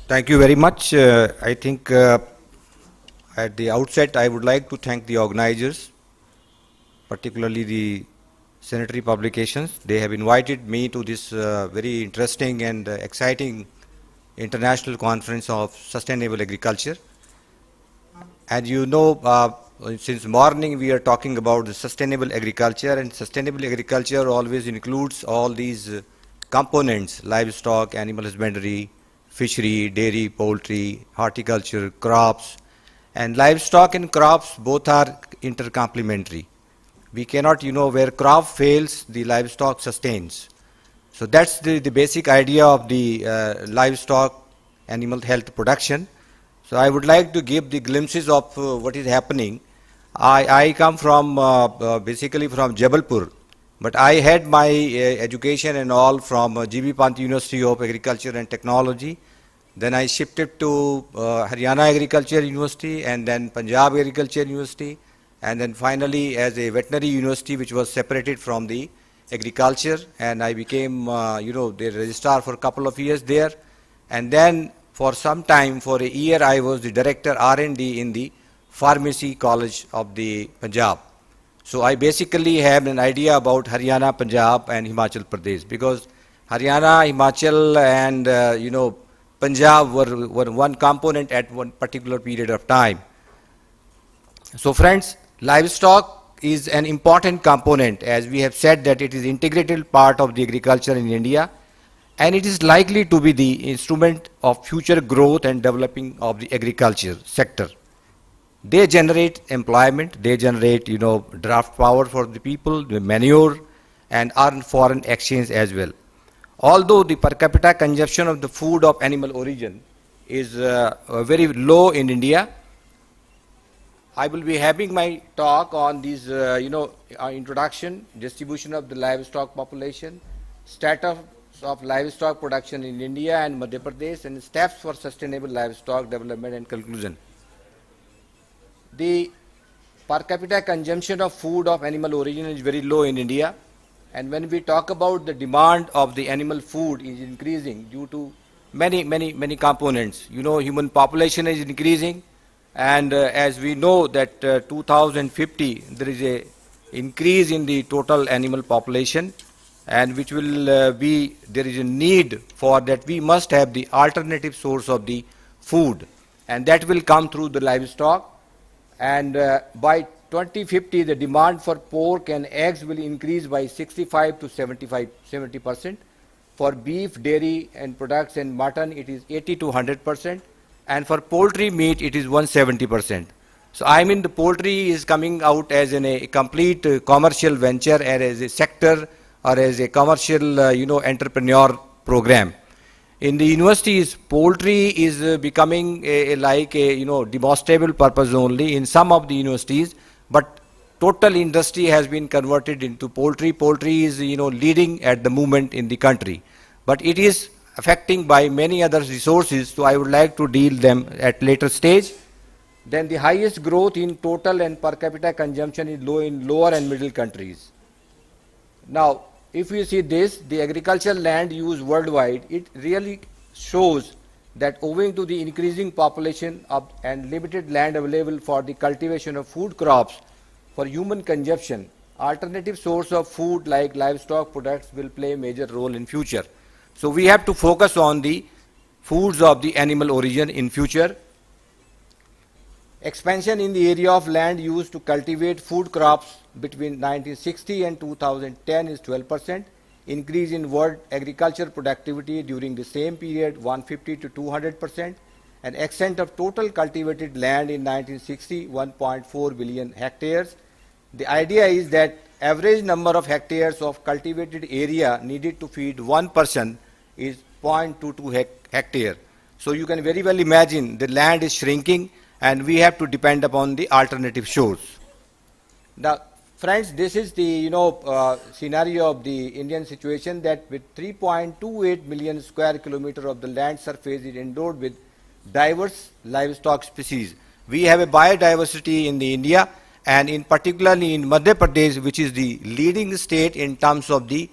Thank you very much. I think at the outset, I would like to thank the organizers, particularly the Cenetri publications. They have invited me to this very interesting and exciting international conference of sustainable agriculture. And you know, since morning we are talking about the sustainable agriculture, and sustainable agriculture always includes all these components: livestock, animal husbandry, fishery, dairy, poultry, horticulture, crops. And livestock and crops both are intercomplementary. We cannot, where crop fails, the livestock sustains. So that's the basic idea of the livestock animal health production. So I would like to give the glimpses of what is happening. I come from basically from Jabalpur, but I had my education and all from GB Pant University of Agriculture and Technology. Then I shifted to Haryana Agriculture University, and then Punjab Agriculture University, and then finally as a veterinary university which was separated from the agriculture, and I became the registrar for a couple of years there, and then for some time, for a year, I was the director R&D in the Pharmacy College of the Punjab. So I basically have an idea about Haryana, Punjab and Himachal Pradesh, because Haryana, Himachal and Punjab were one component at one particular period of time. So friends, livestock is an important component, as we have said that it is integrated part of the agriculture in India, and it is likely to be the instrument of future growth and developing of the agriculture sector. They generate employment, they generate, draft power for the people, the manure, and earn foreign exchange as well. Although the per capita consumption of the food of animal origin is very low in India, I will be having my talk on this, introduction, distribution of the livestock population, status of livestock production in India and Madhya Pradesh, and steps for sustainable livestock development, and conclusion. The per capita consumption of food of animal origin is very low in India, and when we talk about the demand of the animal food is increasing due to many components. Human population is increasing, and as we know that 2050 there is a increase in the total animal population, and which will there is a need for that we must have the alternative source of the food, and that will come through the livestock. And by 2050 the demand for pork and eggs will increase by 65 to 70%. For beef, dairy and products and mutton it is 80 to 100%, and for poultry meat it is 170%. So the poultry is coming out as a complete commercial venture, and as a sector or as a commercial entrepreneur program. In the universities, poultry is becoming like a demonstrable purpose only in some of the universities, but total industry has been converted into poultry. Poultry is leading at the moment in the country, but it is affecting by many other resources, so I would like to deal them at later stage. Then the highest growth in total and per capita consumption is low in lower and middle countries. Now, if you see this, the agricultural land use worldwide, it really shows that owing to the increasing population and limited land available for the cultivation of food crops for human consumption, alternative source of food like livestock products will play a major role in future. So we have to focus on the foods of the animal origin in future. Expansion in the area of land used to cultivate food crops between 1960 and 2010 is 12%. Increase in world agriculture productivity during the same period 150 to 200%. And extent of total cultivated land in 1960 1.4 billion hectares. The idea is that average number of hectares of cultivated area needed to feed one person is 0.22 hectare. So you can very well imagine the land is shrinking, and we have to depend upon the alternative source. Now, friends, this is the scenario of the Indian situation, that with 3.28 million square kilometer of the land surface is endowed with diverse livestock species. We have a biodiversity in the India, and in particularly in Madhya Pradesh, which is the leading state in terms of the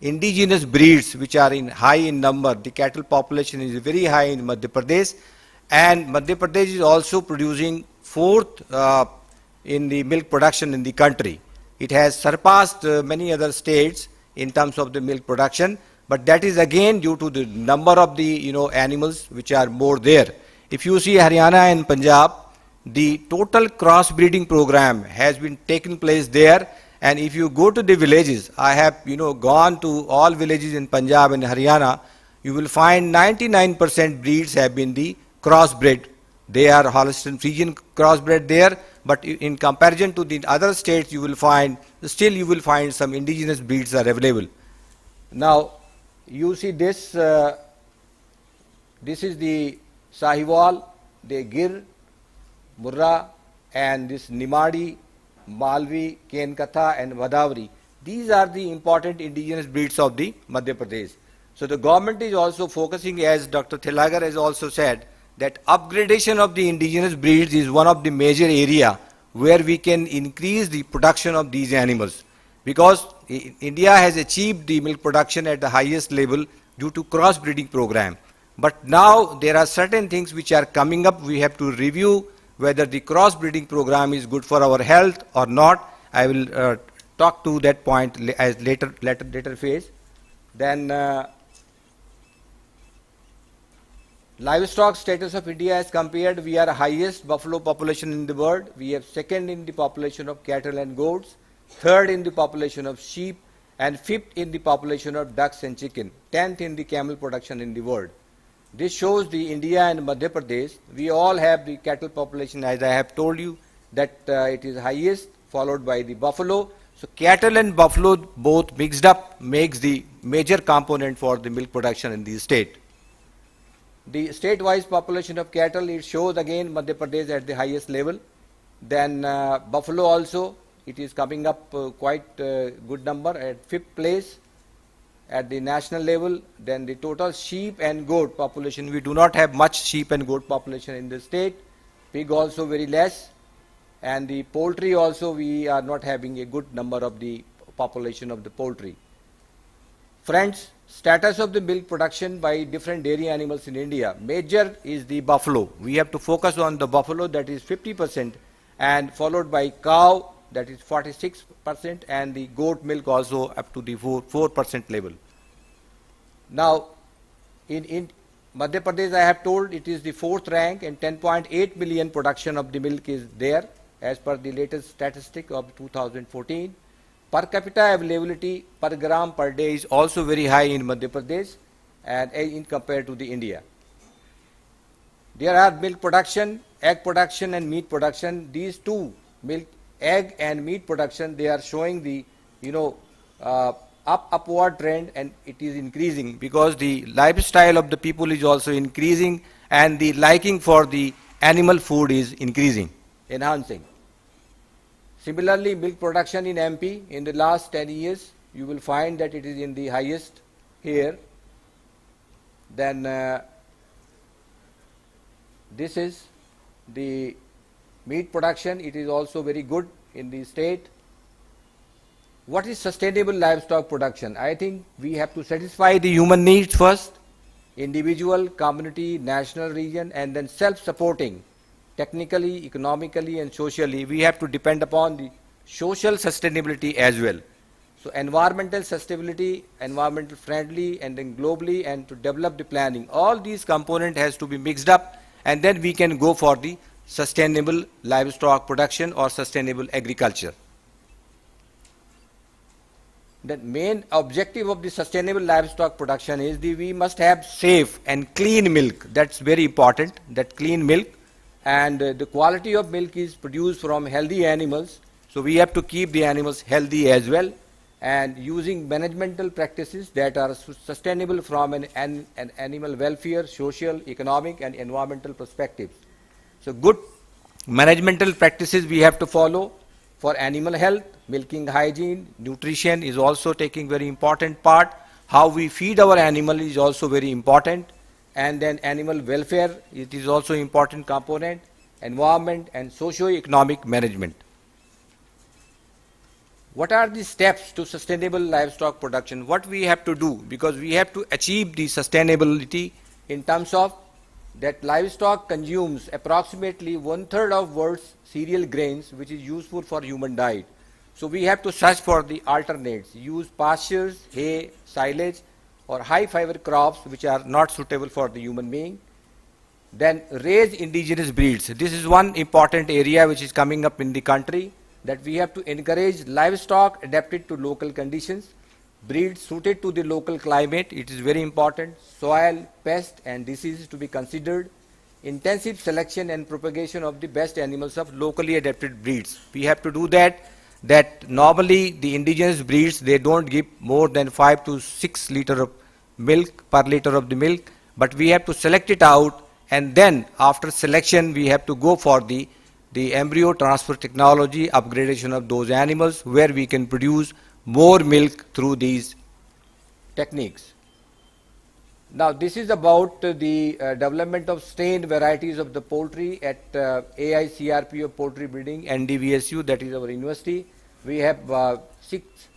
indigenous breeds which are high in number. The cattle population is very high in Madhya Pradesh, and Madhya Pradesh is also producing fourth in the milk production in the country. It has surpassed many other states in terms of the milk production, but that is again due to the number of the animals which are more there. If you see Haryana and Punjab, the total crossbreeding program has been taken place there, and if you go to the villages, I have gone to all villages in Punjab and Haryana, you will find 99% breeds have been the crossbred. They are Holstein Friesian crossbred there, but in comparison to the other states, you will find some indigenous breeds are available. Now, you see this. This is the Sahiwal, the Gir, Murra, and this Nimadi, Malvi, Kenkatha, and Vadavari. These are the important indigenous breeds of the Madhya Pradesh. So the government is also focusing, as Dr. Thilagar has also said, that upgradation of the indigenous breeds is one of the major area where we can increase the production of these animals. Because India has achieved the milk production at the highest level due to crossbreeding program. But now there are certain things which are coming up. We have to review whether the crossbreeding program is good for our health or not. I will talk to that point as later phase. Then livestock status of India as compared, we are highest buffalo population in the world. We have second in the population of cattle and goats, third in the population of sheep, and fifth in the population of ducks and chicken, 10th in the camel production in the world. This shows the India and Madhya Pradesh. We all have the cattle population, as I have told you, that it is highest, followed by the buffalo. So cattle and buffalo both mixed up makes the major component for the milk production in the state. The state-wise population of cattle, it shows again Madhya Pradesh at the highest level. Then buffalo also, it is coming up quite good number at 5th place at the national level. Then the total sheep and goat population, we do not have much sheep and goat population in the state. Pig also very less. And the poultry also, we are not having a good number of the population of the poultry. Friends, status of the milk production by different dairy animals in India. Major is the buffalo. We have to focus on the buffalo, that is 50%, and followed by cow, that is 46%, and the goat milk also up to the 4% level. Now, in Madhya Pradesh, I have told it is the 4th rank, and 10.8 million production of the milk is there as per the latest statistic of 2014. Per capita availability per gram per day is also very high in Madhya Pradesh and in compared to the India. There are milk production, egg production, and meat production. These two, milk, egg and meat production, they are showing the upward trend, and it is increasing because the lifestyle of the people is also increasing, and the liking for the animal food is increasing, enhancing. Similarly, milk production in MP in the last 10 years, you will find that it is in the highest here. Then this is the meat production. It is also very good in the state. What is sustainable livestock production? I think we have to satisfy the human needs first, individual, community, national, region, and then self-supporting. Technically, economically, and socially, we have to depend upon the social sustainability as well. So environmental sustainability, environmental friendly, and then globally, and to develop the planning. All these components has to be mixed up, and then we can go for the sustainable livestock production or sustainable agriculture. The main objective of the sustainable livestock production is we must have safe and clean milk. That's very important, that clean milk. And the quality of milk is produced from healthy animals, so we have to keep the animals healthy as well, and using managemental practices that are sustainable from an animal welfare, social, economic, and environmental perspectives. So good managemental practices we have to follow for animal health, milking hygiene, nutrition is also taking very important part. How we feed our animal is also very important. And then animal welfare, it is also important component, environment, and socio-economic management. What are the steps to sustainable livestock production? What we have to do, because we have to achieve the sustainability in terms of that livestock consumes approximately 1/3 of world's cereal grains, which is useful for human diet. So we have to search for the alternates, use pastures, hay, silage, or high fiber crops which are not suitable for the human being. Then raise indigenous breeds. This is one important area which is coming up in the country, that we have to encourage livestock adapted to local conditions, breeds suited to the local climate. It is very important. Soil, pest and diseases to be considered. Intensive selection and propagation of the best animals of locally adapted breeds. We have to do that normally the indigenous breeds, they don't give more than 5 to 6 liters of milk per liter of the milk, but we have to select it out, and then after selection we have to go for the embryo transfer technology, upgradation of those animals, where we can produce more milk through these techniques. Now this is about the development of strained varieties of the poultry at AICRP of Poultry Breeding, NDVSU, that is our university. We have 6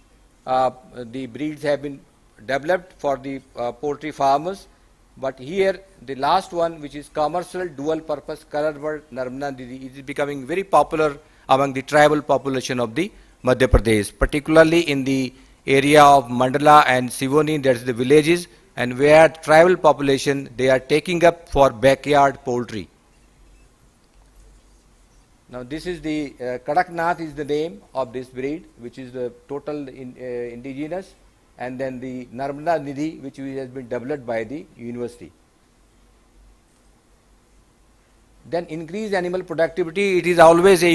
the breeds have been developed for the poultry farmers, but here the last one, which is commercial dual purpose color bird Narmada Didi, is becoming very popular among the tribal population of the Madhya Pradesh, particularly in the area of Mandala and Sivoni, that is the villages, and where tribal population, they are taking up for backyard poultry. Now this is the Kadaknath is the name of this breed, which is the total indigenous, and then the Narmada Nidhi, which has been developed by the university. Then increase animal productivity. It is always a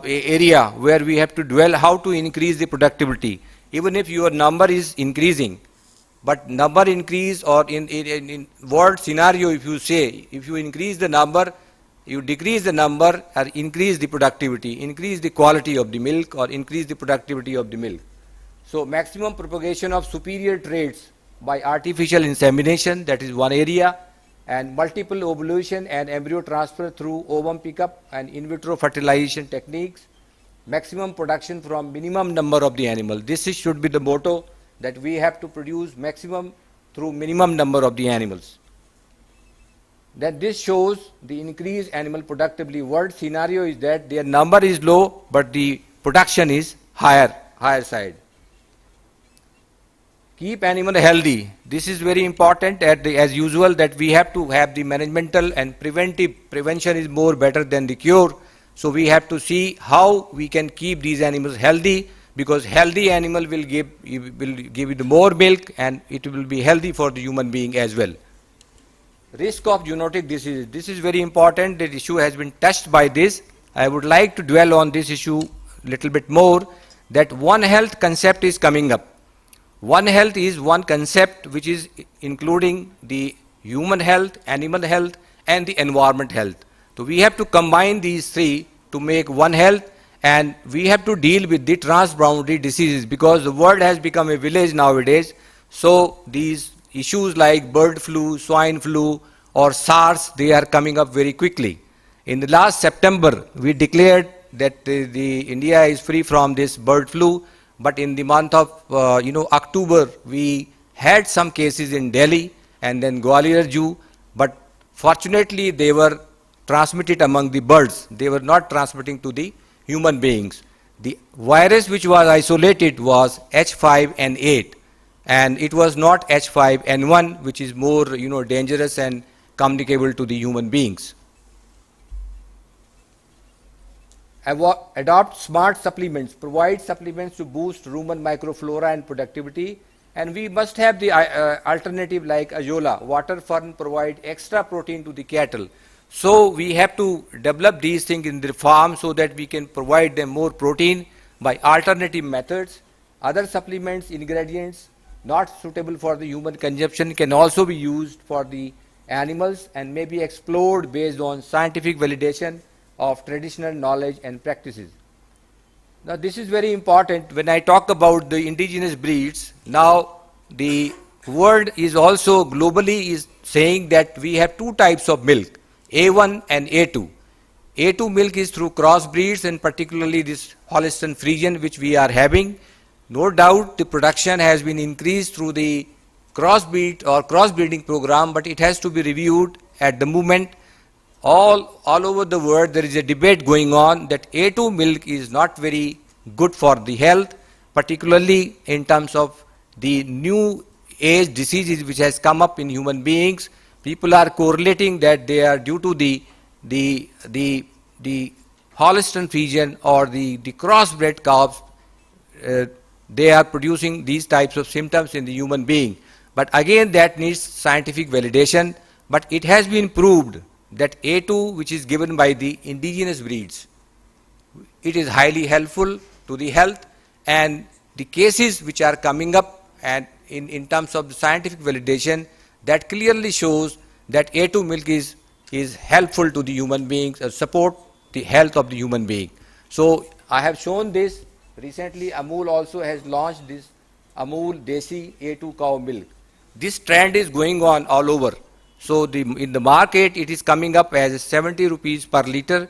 area where we have to dwell how to increase the productivity. Even if your number is increasing, but number increase, or in word scenario, if you say, if you increase the number, you decrease the number, or increase the productivity, increase the quality of the milk, or increase the productivity of the milk. So maximum propagation of superior traits by artificial insemination, that is one area, and multiple ovulation and embryo transfer through ovum pickup and in vitro fertilization techniques, maximum production from minimum number of the animal. This should be the motto, that we have to produce maximum through minimum number of the animals. Then this shows the increased animal productivity. World scenario is that their number is low, but the production is higher side. Keep animal healthy. This is very important, as usual, that we have to have the managemental and prevention is more better than the cure. So we have to see how we can keep these animals healthy, because healthy animal will give you the more milk, and it will be healthy for the human being as well. Risk of zoonotic diseases. This is very important. The issue has been touched by this. I would like to dwell on this issue a little bit more, that One Health concept is coming up. One Health is one concept which is including the human health, animal health, and the environment health. So we have to combine these three to make One Health, and we have to deal with the transboundary diseases, because the world has become a village nowadays. So these issues like bird flu, swine flu, or SARS, they are coming up very quickly. In the last September, we declared that the India is free from this bird flu, but in the month of October, we had some cases in Delhi and then Gwalior Zoo, but fortunately they were transmitted among the birds. They were not transmitting to the human beings. The virus which was isolated was H5N8, and it was not H5N1, which is more dangerous and communicable to the human beings. Adopt smart supplements, provide supplements to boost rumen microflora and productivity, and we must have the alternative like azolla. Water fern provide extra protein to the cattle. So we have to develop these things in the farm so that we can provide them more protein by alternative methods. Other supplements, ingredients not suitable for the human consumption can also be used for the animals and may be explored based on scientific validation of traditional knowledge and practices. Now this is very important. When I talk about the indigenous breeds, now the world is also globally is saying that we have two types of milk, A1 and A2. A2 milk is through crossbreeds, and particularly this Holstein Friesian which we are having. No doubt the production has been increased through the crossbreed or crossbreeding program, but it has to be reviewed at the moment. All over the world there is a debate going on that A2 milk is not very good for the health, particularly in terms of the new age diseases which has come up in human beings. People are correlating that they are due to the Holstein Friesian or the crossbred calves. They are producing these types of symptoms in the human being. But again, that needs scientific validation. But it has been proved that A2, which is given by the indigenous breeds, it is highly helpful to the health, and the cases which are coming up and in terms of the scientific validation, that clearly shows that A2 milk is helpful to the human beings, support the health of the human being. So I have shown this. Recently Amul also has launched this Amul Desi A2 cow milk. This trend is going on all over. So in the market it is coming up as 70 rupees per liter,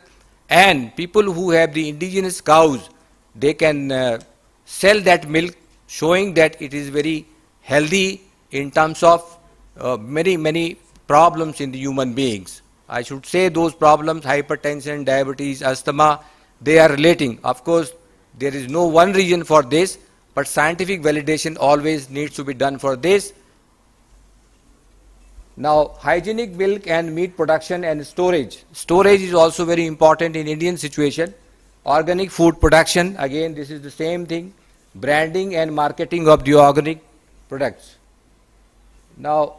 and people who have the indigenous cows, they can sell that milk, showing that it is very healthy in terms of many problems in the human beings. I should say those problems, hypertension, diabetes, asthma, they are relating. Of course, there is no one reason for this, but scientific validation always needs to be done for this. Now, hygienic milk and meat production and storage. Storage is also very important in Indian situation. Organic food production, again this is the same thing. Branding and marketing of the organic products. Now,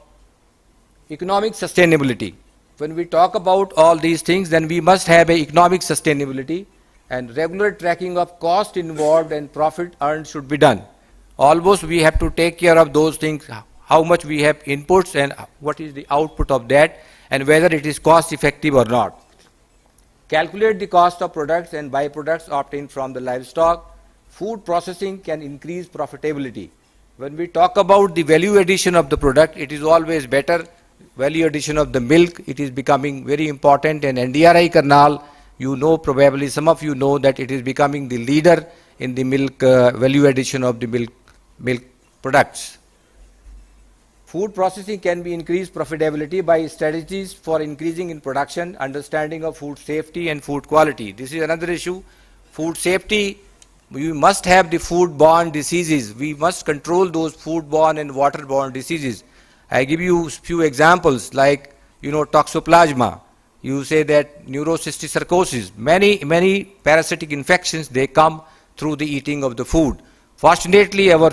economic sustainability. When we talk about all these things, then we must have a economic sustainability, and regular tracking of cost involved and profit earned should be done. Almost we have to take care of those things, how much we have inputs and what is the output of that, and whether it is cost effective or not. Calculate the cost of products and byproducts obtained from the livestock. Food processing can increase profitability. When we talk about the value addition of the product, it is always better. Value addition of the milk, it is becoming very important, and NDRI Karnal, you know, probably some of you know that it is becoming the leader in the milk value addition of the milk products. Food processing can be increased profitability by strategies for increasing in production, understanding of food safety and food quality. This is another issue. Food safety, we must have the food-borne diseases. We must control those food-borne and water-borne diseases. I give you a few examples like, you know, toxoplasma. You say that neurocysticercosis. Many parasitic infections, they come through the eating of the food. Fortunately, our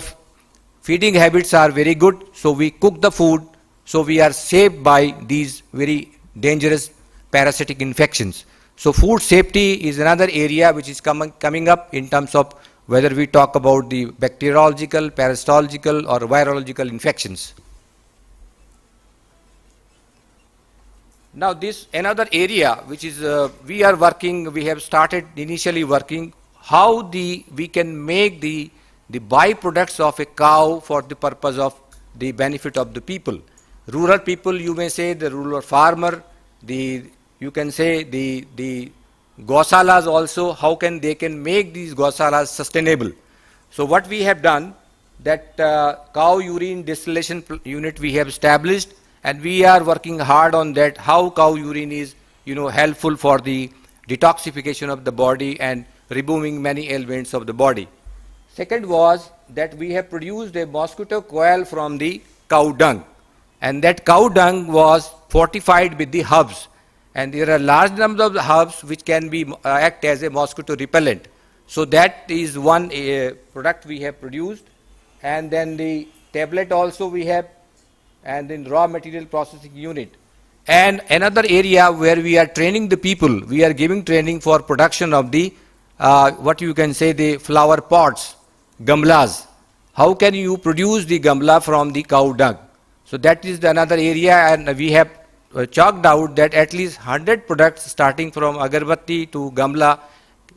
feeding habits are very good, so we cook the food, so we are saved by these very dangerous parasitic infections. So food safety is another area which is coming up in terms of whether we talk about the bacteriological, parasitological or virological infections. Now this another area which is we have started initially working how we can make the byproducts of a cow for the purpose of the benefit of the people. Rural people, you may say the rural farmer, you can say the gausalas also, how they can make these gausalas sustainable. So what we have done, that cow urine distillation unit we have established, and we are working hard on that, how cow urine is, you know, helpful for the detoxification of the body and removing many ailments of the body. Second was that we have produced a mosquito coil from the cow dung, and that cow dung was fortified with the herbs, and there are large number of herbs which can be act as a mosquito repellent. So that is one product we have produced, and then the tablet also we have, and then raw material processing unit. And another area where we are training the people, we are giving training for production of the what you can say the flower pots, gamlas. How can you produce the gamla from the cow dung? So that is another area, and we have chalked out that at least 100 products starting from agarbatti to gamla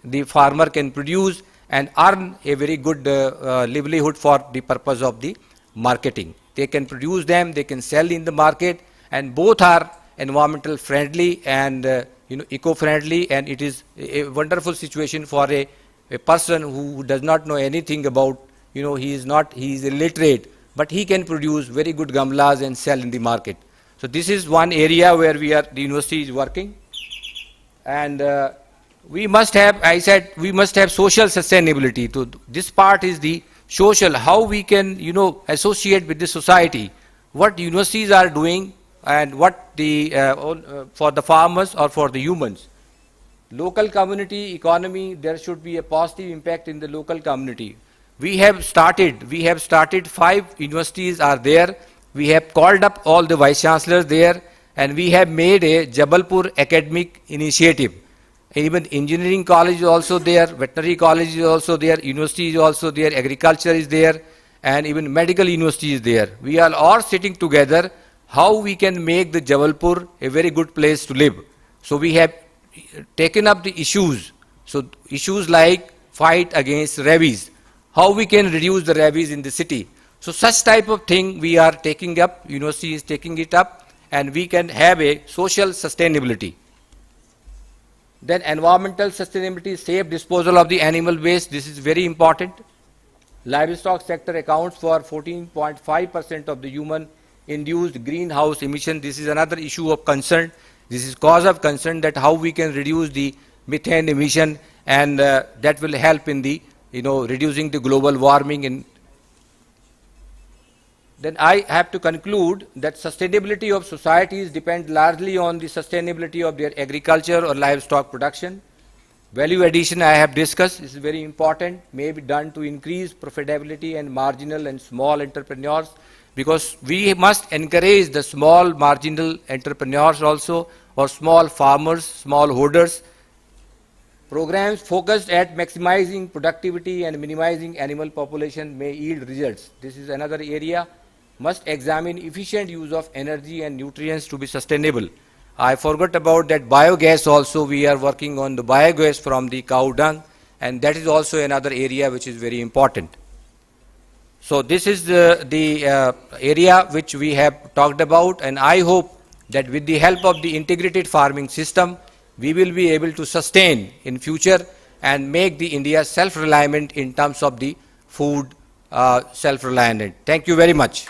the farmer can produce and earn a very good livelihood for the purpose of the marketing. They can produce them, they can sell in the market, and both are environmental friendly and eco-friendly, and it is a wonderful situation for a a person who does not know anything about, he is illiterate, but he can produce very good gamlas and sell in the market. So this is one area where the university is working. And we must have, I said, we must have social sustainability. So this part is the social, how we can, associate with the society, what universities are doing and what for the farmers or for the humans. Local community economy, there should be a positive impact in the local community. We have started 5 universities are there. We have called up all the vice chancellors there, and we have made a Jabalpur academic initiative. Even engineering college is also there, veterinary college is also there, university is also there, agriculture is there, and even medical university is there. We are all sitting together how we can make the Jabalpur a very good place to live. So we have taken up the issues. So issues like fight against rabies, how we can reduce the rabies in the city. So such type of thing we are taking up, university is taking it up, and we can have a social sustainability. Then environmental sustainability, safe disposal of the animal waste, this is very important. Livestock sector accounts for 14.5% of the human induced greenhouse emission. This is another issue of concern. This is cause of concern, that how we can reduce the methane emission, and that will help in the reducing the global warming. Then I have to conclude that sustainability of societies depend largely on the sustainability of their agriculture or livestock production. Value addition I have discussed is very important, may be done to increase profitability and marginal and small entrepreneurs, because we must encourage the small marginal entrepreneurs also, or small farmers, small holders. Programs focused at maximizing productivity and minimizing animal population may yield results. This is another area. Must examine efficient use of energy and nutrients to be sustainable. I forgot about that biogas also. We are working on the biogas from the cow dung, and that is also another area which is very important. So this is the area which we have talked about, and I hope that with the help of the integrated farming system, we will be able to sustain in future and make the India self-reliant in terms of the food self-reliant. Thank you very much.